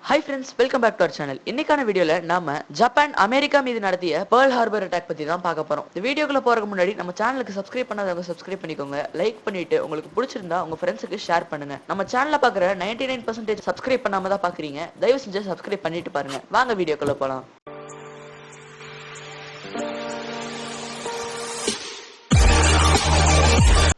Hi friends, welcome back to our channel. இன்னைக்கான வீடியோல நாம ஜப்பான் அமெரிக்கா மீது நடத்திய Pearl Harbor attack பத்தி தான் பார்க்க போறோம். இந்த வீடியோக்குள்ள போறதுக்கு முன்னாடி நம்ம சேனலுக்கு சப்ஸ்கிரைப் பண்ணாதவங்க சப்ஸ்கிரைப் பண்ணிக்கோங்க. லைக் பண்ணிட்டு உங்களுக்கு பிடிச்சிருந்தா உங்க ஃப்ரெண்ட்ஸ்க்கு ஷேர் பண்ணுங்க. நம்ம சேனல்ல பார்க்குற 99% சப்ஸ்கிரைப் பண்ணாம தான் பாக்குறீங்க. தயவு செஞ்சு சப்ஸ்கிரைப் பண்ணிட்டு பாருங்க. வாங்க வீடியோக்குள்ள போலாம்.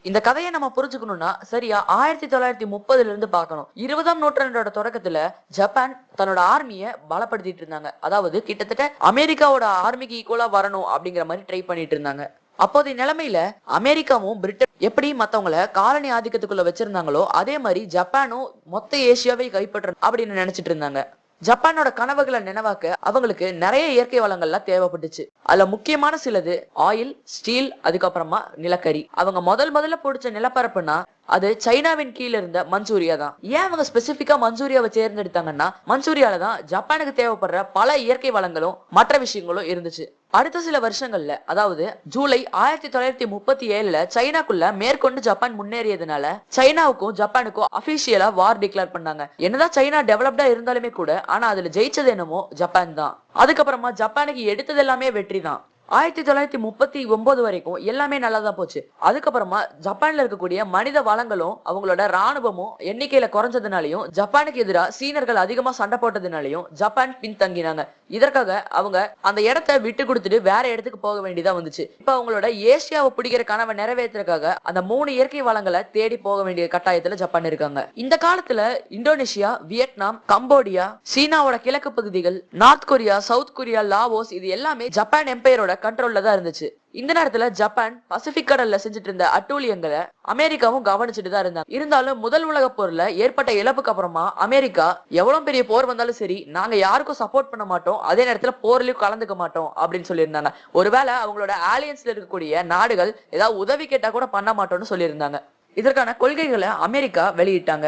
இந்த கதையை நம்ம புரிஞ்சுக்கணும்னா சரியா 1930ல இருந்து பார்க்கணும். 20ஆம் நூற்றாண்டோட தொடக்கத்துல ஜப்பான் தன்னோட ஆர்மியை பலப்படுத்திட்டு இருந்தாங்க. அதாவது கிட்டத்தட்ட அமெரிக்காவோட ஆர்மிக்கு ஈக்குவலா வரணும் அப்படிங்கிற மாதிரி ட்ரை பண்ணிட்டு இருந்தாங்க. அப்போதைய நிலைமையில அமெரிக்காவும் பிரிட்டன் எப்படி மத்தவங்களை காலனி ஆதிக்கத்துக்குள்ள வச்சிருந்தாங்களோ அதே மாதிரி ஜப்பானும் மொத்த ஏசியாவை கைப்பற்ற அப்படின்னு நினைச்சிட்டு இருந்தாங்க. ஜப்பானோட கனவுகளை நினைவாக்க அவங்களுக்கு நிறைய இயற்கை வளங்கள்லாம் தேவைப்பட்டுச்சு. அதுல முக்கியமான சிலது ஆயில், ஸ்டீல், அதுக்கப்புறமா நிலக்கரி. அவங்க முதல்ல பிடிச்ச நிலப்பரப்புனா அது சைனாவின் கீழ இருந்த மஞ்சூரியா தான். ஏன் அவங்க ஸ்பெசிபிக்கா மஞ்சூரியாவை தேர்ந்தெடுத்தாங்கன்னா மஞ்சூரியால தான் ஜப்பானுக்கு தேவைப்படுற பல இயற்கை வளங்களும் மற்ற விஷயங்களும் இருந்துச்சு. அடுத்த சில வருஷங்கள்ல அதாவது ஜூலை 1937ல சைனாக்குள்ள மேற்கொண்டு ஜப்பான் முன்னேறியதுனால சைனாவுக்கும் ஜப்பானுக்கும் அபிஷியலா வார் டிக்ளேர் பண்ணாங்க. என்னதான் சைனா டெவலப்டா இருந்தாலுமே கூட ஆனா அதுல ஜெயிச்சது என்னமோ ஜப்பான் தான். அதுக்கப்புறமா ஜப்பானுக்கு எடுத்தது எல்லாமே வெற்றி தான். 1939 வரைக்கும் எல்லாமே நல்லாதான் போச்சு. அதுக்கப்புறமா ஜப்பான்ல இருக்கக்கூடிய மனித வளங்களும் அவங்களோட ராணுவமும் எண்ணிக்கையில குறைஞ்சதுனாலையும் ஜப்பானுக்கு எதிராக சீனர்கள் அதிகமா சண்டை போட்டதுனாலையும் ஜப்பான் பின்தங்கினாங்க. இதற்காக அவங்க அந்த இடத்தை விட்டு கொடுத்துட்டு வேற இடத்துக்கு போக வேண்டியதா வந்துச்சு. இப்ப அவங்களோட ஏசியாவை பிடிக்கிற கனவை நிறைவேற்றுறதுக்காக அந்த 3 இயற்கை வளங்களை தேடி போக வேண்டிய கட்டாயத்துல ஜப்பான் இருக்காங்க. இந்த காலத்துல இந்தோனேஷியா, வியட்நாம், கம்போடியா, சீனாவோட கிழக்கு பகுதிகள், north Korea, south Korea, Laos இது எல்லாமே ஜப்பான் எம்பையரோட கண்ட்ரோல்ல தான் இருந்துச்சு. இந்த நேரத்துல ஜப்பான் பசிபிக் கடல்ல செஞ்சுட்டு இருந்த அட்டூழியங்களை அமெரிக்காவும் கவனிச்சுட்டு தான் இருந்தாங்க. இருந்தாலும் முதல் உலக போர்ல ஏற்பட்ட இழப்புக்கு அப்புறமா அமெரிக்கா எவ்வளவு பெரிய போர் வந்தாலும் சரி நாங்க யாருக்கும் சப்போர்ட் பண்ண மாட்டோம், அதே நேரத்துல போர்லயும் கலந்துக்க மாட்டோம் அப்படின்னு சொல்லியிருந்தாங்க. ஒருவேளை அவங்களோட ஆலியன்ஸ்ல இருக்கக்கூடிய நாடுகள் ஏதாவது உதவி கேட்டா கூட பண்ண மாட்டோம்னு சொல்லியிருந்தாங்க. இதற்கான கொள்கைகளை அமெரிக்கா வெளியிட்டாங்க.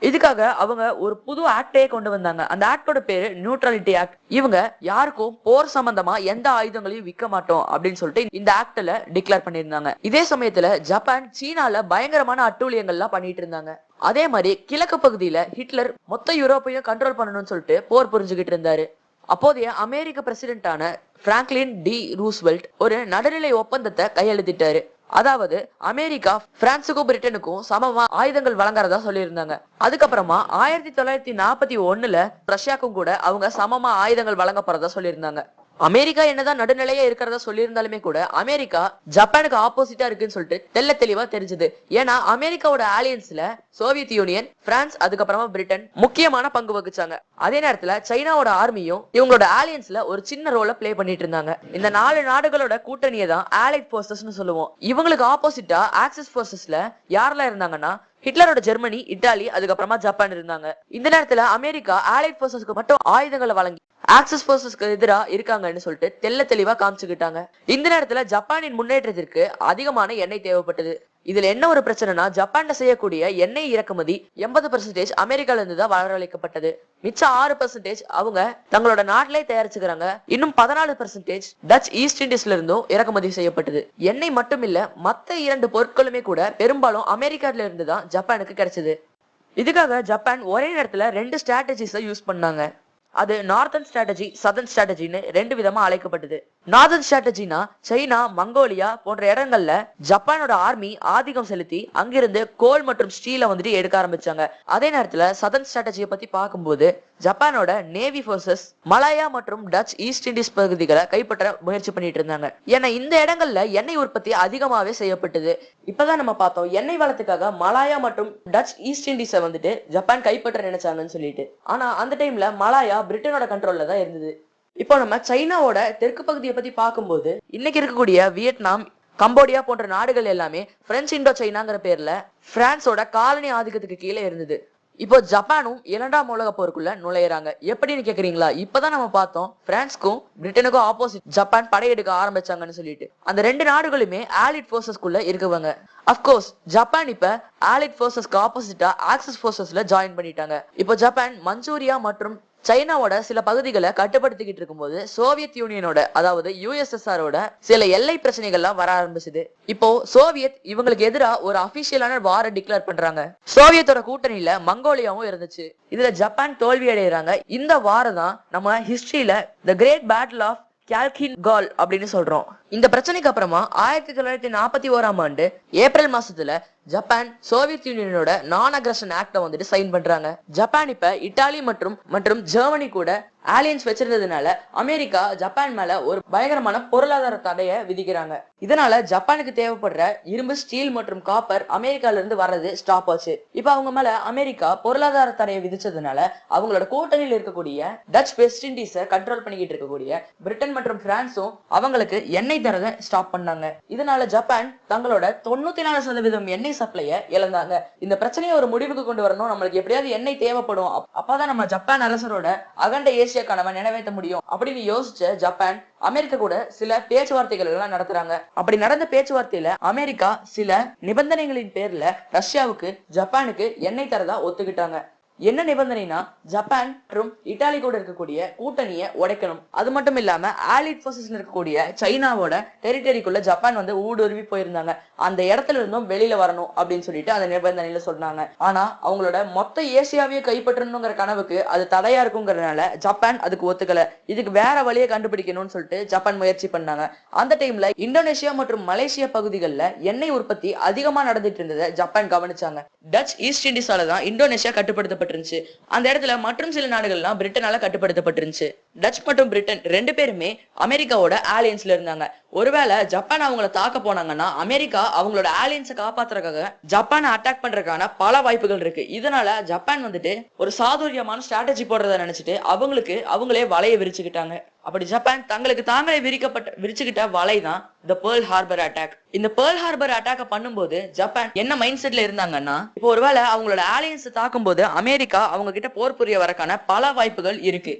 இதுக்காக அவங்க ஒரு புது ஆக்டே கொண்டு வந்தாங்க. அந்த ஆக்டோட பேரு நியூட்ரலிட்டி ஆக்ட். இவங்க யாருக்கும் போர் சம்பந்தமா எந்த ஆயுதங்களையும் விற்க மாட்டோம் அப்படின்னு சொல்லிட்டு இந்த ஆக்ட்ல டிக்ளேர் பண்ணியிருந்தாங்க. இதே சமயத்துல ஜப்பான் சீனால பயங்கரமான அட்டூழியங்கள்லாம் பண்ணிட்டு இருந்தாங்க. அதே மாதிரி கிழக்கு பகுதியில ஹிட்லர் மொத்த யூரோப்பையும் கண்ட்ரோல் பண்ணணும்னு சொல்லிட்டு போர் புரிஞ்சுக்கிட்டு இருந்தாரு. அப்போதைய அமெரிக்க பிரசிடென்டான பிராங்க்லின் டி ரூஸ்வெல்ட் ஒரு நடுநிலை ஒப்பந்தத்தை கையெழுத்திட்டாரு. அதாவது அமெரிக்கா பிரான்சுக்கும் பிரிட்டனுக்கும் சமமா ஆயுதங்கள் வழங்குறதா சொல்லியிருந்தாங்க. அதுக்கப்புறமா 1941ல ரஷ்யாக்கும் கூட அவங்க சமமா ஆயுதங்கள் வழங்க போறதா சொல்லியிருந்தாங்க. அமெரிக்கா என்னதான் நடுநிலையா இருக்கிறதா சொல்லியிருந்தாலுமே கூட அமெரிக்கா ஜப்பானுக்கு ஆப்போசிட்டா இருக்குன்னு சொல்லிட்டு தெல்ல தெளிவா தெரிஞ்சது. ஏன்னா அமெரிக்காவோட ஆலியன்ஸ்ல சோவியத் யூனியன், பிரான்ஸ், அதுக்கப்புறமா பிரிட்டன் முக்கியமான பங்கு வகிச்சாங்க. அதே நேரத்துல சைனாவோட ஆர்மியும் இவங்களோட ஆலியன்ஸ்ல ஒரு சின்ன ரோல பிளே பண்ணிட்டு இருந்தாங்க. இந்த 4 நாடுகளோட கூட்டணியை தான் ஆலைட் போர்சஸ்னு சொல்லுவோம். இவங்களுக்கு ஆப்போசிட்டா ஆக்சிஸ் போர்சஸ்ல யாரெல்லாம் இருந்தாங்கன்னா ஹிட்லரோட ஜெர்மனி, இத்தாலி, அதுக்கப்புறமா ஜப்பான் இருந்தாங்க. இந்த நேரத்துல அமெரிக்கா ஆலைட் போர்சஸ்க்கு மட்டும் ஆயுதங்களை வழங்கி ஆக்சிஸ் போர்சஸ்க்கு எதிரா இருக்காங்கன்னு சொல்லிட்டு தெல்ல தெளிவா காமிச்சுக்கிட்டாங்க. இந்த நேரத்துல ஜப்பானின் முன்னேற்றத்திற்கு அதிகமான எண்ணெய் தேவைப்பட்டது. இதுல என்ன ஒரு பிரச்சனைனா ஜப்பான்ல செய்யக்கூடிய எண்ணெய் இறக்குமதி 80% அமெரிக்கால இருந்து தான் வரவழைக்கப்பட்டது. மிச்சம் 6% அவங்க தங்களோட நாட்டிலே தயாரிச்சுக்கிறாங்க. இன்னும் 14% டச் ஈஸ்ட் இண்டீஸ்ல இருந்தும் இறக்குமதி செய்யப்பட்டது. எண்ணெய் மட்டும் இல்ல மத்த 2 பொருட்களுமே கூட பெரும்பாலும் அமெரிக்கால இருந்து தான் ஜப்பானுக்கு கிடைச்சது. இதுக்காக ஜப்பான் ஒரே நேரத்துல 2 ஸ்ட்ராட்டஜிஸை யூஸ் பண்ணாங்க. அது நார்தர்ன் ஸ்ட்ராட்டஜி, சதர்ன் ஸ்ட்ராட்டஜின்னு 2 விதமா அழைக்கப்பட்டது. நார்தர்ன் ஸ்ட்ராட்டஜினா சைனா, மங்கோலியா போன்ற இடங்கள்ல ஜப்பானோட ஆர்மி ஆதிக்கம் செலுத்தி அங்கிருந்து கோல் மற்றும் ஸ்டீலை வந்துட்டு எடுக்க ஆரம்பிச்சாங்க. அதே நேரத்துல சதர்ன் ஸ்ட்ராட்டஜியை பத்தி பார்க்கும்போது ஜப்பானோட நேவி போர்சஸ் மலாயா மற்றும் டச் ஈஸ்ட் இண்டீஸ் பகுதிகளை கைப்பற்ற முயற்சி பண்ணிட்டு இருந்தாங்க. ஏன்னா இந்த இடங்கள்ல எண்ணெய் உற்பத்தி அதிகமாவே செய்யப்பட்டது. இப்பதான் நம்ம பார்த்தோம் எண்ணெய் வளத்துக்காக மலாயா மற்றும் டச் ஈஸ்ட் இண்டீஸை வந்துட்டு ஜப்பான் கைப்பற்ற நினைச்சாங்கன்னு சொல்லிட்டு. ஆனா அந்த டைம்ல மலாயா பிரிட்டனோட கண்ட்ரோல்ல தான் இருந்தது. இப்போ நம்ம சைனாவோட தெற்கு பகுதியை பத்தி பார்க்கும்போது இன்னைக்கு இருக்கக்கூடிய வியட்நாம், கம்போடியா போன்ற நாடுகள் எல்லாமே பிரெஞ்சு இண்டோ சைனாங்கிற பேர்ல பிரான்ஸோட காலனி ஆதிக்கத்துக்கு கீழே இருந்தது. இப்போ ஜப்பானும் 2ஆம் உலக போருக்குள்ள நுழையறாங்க. எப்படின்னு கேக்குறீங்களா? இப்பதான் நம்ம பார்த்தோம் பிரான்ஸ்க்கும் பிரிட்டனுக்கும் ஆப்போசிட் ஜப்பான் படையெடுக்க ஆரம்பிச்சாங்கன்னு சொல்லிட்டு. அந்த 2 நாடுகளுமே ஆலிட் போர்சஸ்குள்ள இருக்குவாங்க. அப்கோர்ஸ் ஜப்பான் இப்ப ஆலிட் போர்சஸ்க்கு ஆப்போசிட்டா ஆக்சிஸ் போர்சஸ்ல ஜாயின் பண்ணிட்டாங்க. இப்போ ஜப்பான் மஞ்சூரியா மற்றும் சைனாவோட சில பகுதிகளை கட்டுப்படுத்திக்கிட்டு இருக்கும்போது சோவியத் யூனியனோட அதாவது யுஎஸ்எஸ்ஆரோட சில எல்லை பிரச்சனைகள்லாம் வர ஆரம்பிச்சது. இப்போ சோவியத் இவங்களுக்கு எதிராக ஒரு அபிஷியலான வாரை டிக்ளேர் பண்றாங்க. சோவியத்தோட கூட்டணியில மங்கோலியாவும் இருந்துச்சு. இதுல ஜப்பான் தோல்வி அடைகிறாங்க. இந்த வாரம் தான் நம்ம ஹிஸ்டரியில தி கிரேட் பேட்டில் ஆஃப் கால்கின் கால் அப்படின்னு சொல்றோம். இந்த பிரச்சனைக்கு அப்புறமா 1941ஆம் ஆண்டு ஏப்ரல் மாசத்துல ஜப்பான் சோவியத் யூனியனோட நான் அக்ரஷன் ஆக்ட வந்துட்டு சைன் பண்றாங்க. ஜப்பான் இப்ப இத்தாலி மற்றும் ஜெர்மனி கூட ஆலியன்ஸ் வச்சிருந்ததுனால அமெரிக்கா ஜப்பான் மேல ஒரு பயங்கரமான பொருளாதார தடையை விதிக்கிறாங்க. இதனால ஜப்பானுக்கு தேவைப்படுற இரும்பு, ஸ்டீல் மற்றும் காப்பர் அமெரிக்கால இருந்து வர்றது ஸ்டாப் ஆச்சு. இப்ப அவங்க மேல அமெரிக்கா பொருளாதார தடையை விதிச்சதுனால அவங்களோட கூட்டணியில் இருக்கக்கூடிய டச் வெஸ்ட் இண்டீஸ கண்ட்ரோல் பண்ணிக்கிட்டு இருக்கக்கூடிய பிரிட்டன் மற்றும் பிரான்ஸும் அவங்களுக்கு எண்ணெய் தரத ஸ்டாப் பண்ணாங்க. இதனால ஜப்பான் தங்களோட 94% எண்ணெய் சப்ளைய இழந்தாங்க. இந்த பிரச்சனையை ஒரு முடிவுக்கு கொண்டு வரணும், நம்மளுக்கு எப்படியாவது எண்ணெய் தேவைப்படும், அப்பதான் நம்ம ஜப்பான் அரசரோட அகண்ட ஏசியா கனவை நிறைவேற்ற முடியும் அப்படின்னு யோசிச்ச ஜப்பான் அமெரிக்கா கூட சில பேச்சுவார்த்தைகள் எல்லாம் நடத்துறாங்க. அப்படி நடந்த பேச்சுவார்த்தையில அமெரிக்கா சில நிபந்தனைகளின் பேர்ல ரஷ்யாவுக்கு ஜப்பானுக்கு எண்ணெய் தரதா ஒத்துக்கிட்டாங்க. என்ன நிபந்தனைனா ஜப்பான் மற்றும் இத்தாலி கூட இருக்கக்கூடிய கூட்டணியை உடைக்கணும். அது மட்டும் இல்லாம ஆலிட் போர்சஸ்ல இருக்கக்கூடிய சைனாவோட டெரிட்டரிக்குள்ள ஜப்பான் வந்து ஊடுருவி போயிருந்தாங்க. அந்த இடத்துல இருந்தும் வெளியில வரணும் அப்படின்னு சொல்லிட்டு அந்த நிபந்தனையில சொன்னாங்க. ஆனா அவங்களோட மொத்த ஏசியாவையே கைப்பற்றணுங்கிற கனவுக்கு அது தடையா இருக்குங்கிறதுனால ஜப்பான் அதுக்கு ஒத்துக்கல. இதுக்கு வேற வழியை கண்டுபிடிக்கணும்னு சொல்லிட்டு ஜப்பான் முயற்சி பண்ணாங்க. அந்த டைம்ல இந்தோனேஷியா மற்றும் மலேசியா பகுதிகளில் எண்ணெய் உற்பத்தி அதிகமா நடந்துட்டு இருந்ததை ஜப்பான் கவனிச்சாங்க. டச் ஈஸ்ட் இண்டீஸால தான் இந்தோனேஷியா கட்டுப்படுத்த அந்த இடத்துல மற்றும் சில நாடுகள்லாம் பிரிட்டனால கட்டுப்படுத்தப்பட்டிருந்துச்சு. டச் மற்றும் பிரிட்டன் ரெண்டு பேருமே அமெரிக்காவோட ஆலியன்ஸ்ல இருந்தாங்க. ஒருவேளை ஜப்பான் அவங்கள தாக்க போனாங்கன்னா அமெரிக்கா அவங்களோட ஆலியன்ஸை காப்பாத்துறதுக்காக ஜப்பானை அட்டாக் பண்றதுக்கான பல வாய்ப்புகள் இருக்கு. இதனால ஜப்பான் வந்துட்டு ஒரு சாதுரியமான ஸ்ட்ராட்டஜி போடுறத நினைச்சிட்டு அவங்களே வலையை விரிச்சுக்கிட்டாங்க. அப்படி ஜப்பான் தங்களுக்கு தாங்களே விரிச்சுக்கிட்ட வலை தான் தி பேர்ல் ஹார்பர் அட்டாக். இந்த பேர்ல் ஹார்பர் அட்டாக் பண்ணும்போது ஜப்பான் என்ன மைண்ட் செட்ல இருந்தாங்கன்னா, இப்போ ஒருவேளை அவங்களோட ஆலியன்ஸ் தாக்கும் போது அமெரிக்கா அவங்க கிட்ட போர் புரிய வரக்கான பல வாய்ப்புகள் இருக்கு.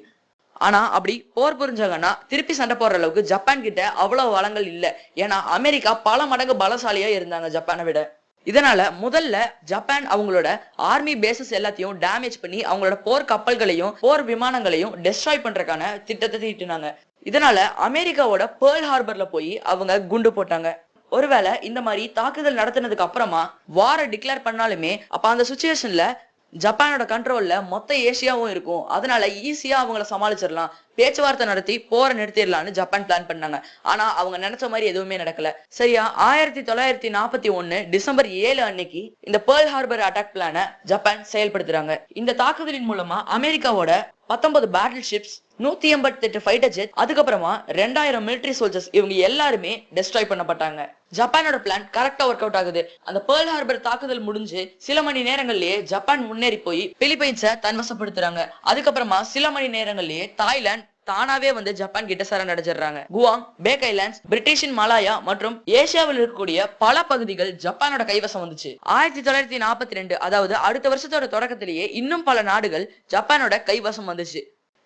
ஆனா அப்படி போர் புரிஞ்சாங்கன்னா திருப்பி சண்டை போடுற அளவுக்கு ஜப்பான் கிட்ட அவ்வளவு வளங்கள் இல்ல. ஏன்னா அமெரிக்கா பல மடங்கு பலசாலியா இருந்தாங்க ஜப்பானை விட. இதனால முதல்ல ஜப்பான் அவங்களோட ஆர்மி பேசஸ் எல்லாத்தையும் டேமேஜ் பண்ணி அவங்களோட போர் கப்பல்களையும் போர் விமானங்களையும் டெஸ்ட்ராய் பண்றதுக்கான திட்டத்தை தீட்டினாங்க. இதனால அமெரிக்காவோட பேர்ல் ஹார்பர்ல போய் அவங்க குண்டு போட்டாங்க. ஒருவேளை இந்த மாதிரி தாக்குதல் நடத்தினதுக்கு அப்புறமா வார டிக்ளேர் பண்ணாலுமே அப்ப அந்த சிச்சுவேஷன்ல ஜப்பானோட கண்ட்ரோல்ல மொத்த ஏசியாவும் இருக்கும். அதனால ஈஸியா அவங்கள சமாளிச்சிடலாம், பேச்சுவார்த்தை நடத்தி போரை நிறுத்திடலாம்னு ஜப்பான் பிளான் பண்ணாங்க. ஆனா அவங்க நினைச்ச மாதிரி எதுவுமே நடக்கல. சரியா 1941 டிசம்பர் 7 அன்னைக்கு இந்த பேர்ல் ஹார்பர் அட்டாக் பிளான ஜப்பான் செயல்படுத்துறாங்க. இந்த தாக்குதலின் மூலமா அமெரிக்காவோட 19 பேட்டில் ஷிப்ஸ், 188 ஃபைட்டர் ஜெட், அதுக்கப்புறமா 2000 மிலிட்டரி சோல்ஜர்ஸ் இவங்க எல்லாருமே டெஸ்ட்ராய் பண்ணப்பட்டாங்க. ஜப்பானோட பிளான் கரெக்டா ஒர்க் அவுட் ஆகுது. அந்த பேர்ல் ஹார்பர் தாக்குதல் முடிஞ்சு சில மணி நேரங்கள்லயே ஜப்பான் முன்னேறி போய் பிலிப்பைன்ஸை தன்வசப்படுத்துறாங்க. அதுக்கப்புறமா சில மணி நேரங்கள்லயே தாய்லாந்து தானாவே வந்து ஜப்பான் கிட்ட சரணடைஞ்சிடறாங்க. குவாங், பேக் ஐலாண்ட்ஸ், பிரிட்டிஷின் மலாயா மற்றும் ஏசியாவில் இருக்கக்கூடிய பல பகுதிகள் ஜப்பானோட கைவசம் வந்துச்சு. 1942 அதாவது அடுத்த வருஷத்தோட தொடக்கத்திலேயே இன்னும் பல நாடுகள் ஜப்பானோட கைவசம் வந்துச்சு.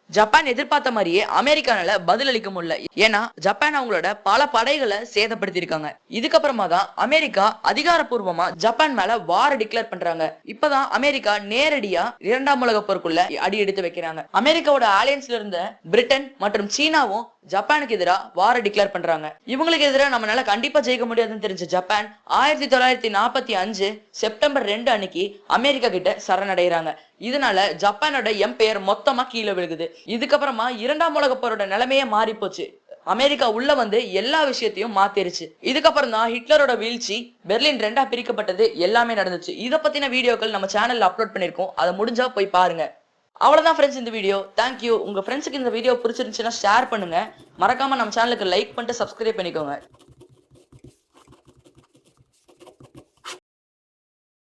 ஜப்பான் எதிர்பார்த்த மாதிரியே அமெரிக்கானால பதிலளிக்க முடியல. ஏன்னா ஜப்பான் அவங்களோட பல படைகளை சேதப்படுத்திருக்காங்க. இதுக்கப்புறமா தான் அமெரிக்கா அதிகாரப்பூர்வமா ஜப்பான் மேல வார டிக்ளேர் பண்றாங்க. இப்பதான் அமெரிக்கா நேரடியா 2ஆம் உலக போருக்குள்ள அடி எடுத்து வைக்கிறாங்க. அமெரிக்காவோட ஆலியன்ஸ்ல இருந்த பிரிட்டன் மற்றும் சீனாவும் ஜப்பானுக்கு எதிராக வார டிக்ளேர் பண்றாங்க. இவங்களுக்கு எதிராக நம்மளால கண்டிப்பா ஜெயிக்க முடியாதுன்னு தெரிஞ்ச ஜப்பான் 1945 செப்டம்பர் 2 அன்னைக்கு அமெரிக்கா கிட்ட சரணடைகிறாங்க. இதனால ஜப்பானோட எம்பையர் மொத்தமா கீழே விழுகுது. இதுக்கப்புறமா 2ஆம் உலக போரோட நிலைமையே மாறி போச்சு. அமெரிக்கா உள்ள வந்து எல்லா விஷயத்தையும் மாத்திருச்சு. இதுக்கப்புறம் தான் ஹிட்லரோட வீழ்ச்சி, பெர்லின் 2ஆ பிரிக்கப்பட்டது எல்லாமே நடந்துச்சு. இதை பத்தின வீடியோக்கள் நம்ம சேனல்ல அப்லோட் பண்ணிருக்கோம், அதை முடிஞ்சா போய் பாருங்க. அவ்வளவுதான் ஃப்ரெண்ட்ஸ் இந்த வீடியோ. தேங்க்யூ. உங்க ஃப்ரெண்ட்ஸுக்கு இந்த வீடியோ பிடிச்சிருந்துச்சுன்னா ஷேர் பண்ணுங்க. மறக்காம நம்ம சேனலுக்கு லைக் பண்ணிட்டு சப்ஸ்கிரைப் பண்ணிக்கோங்க.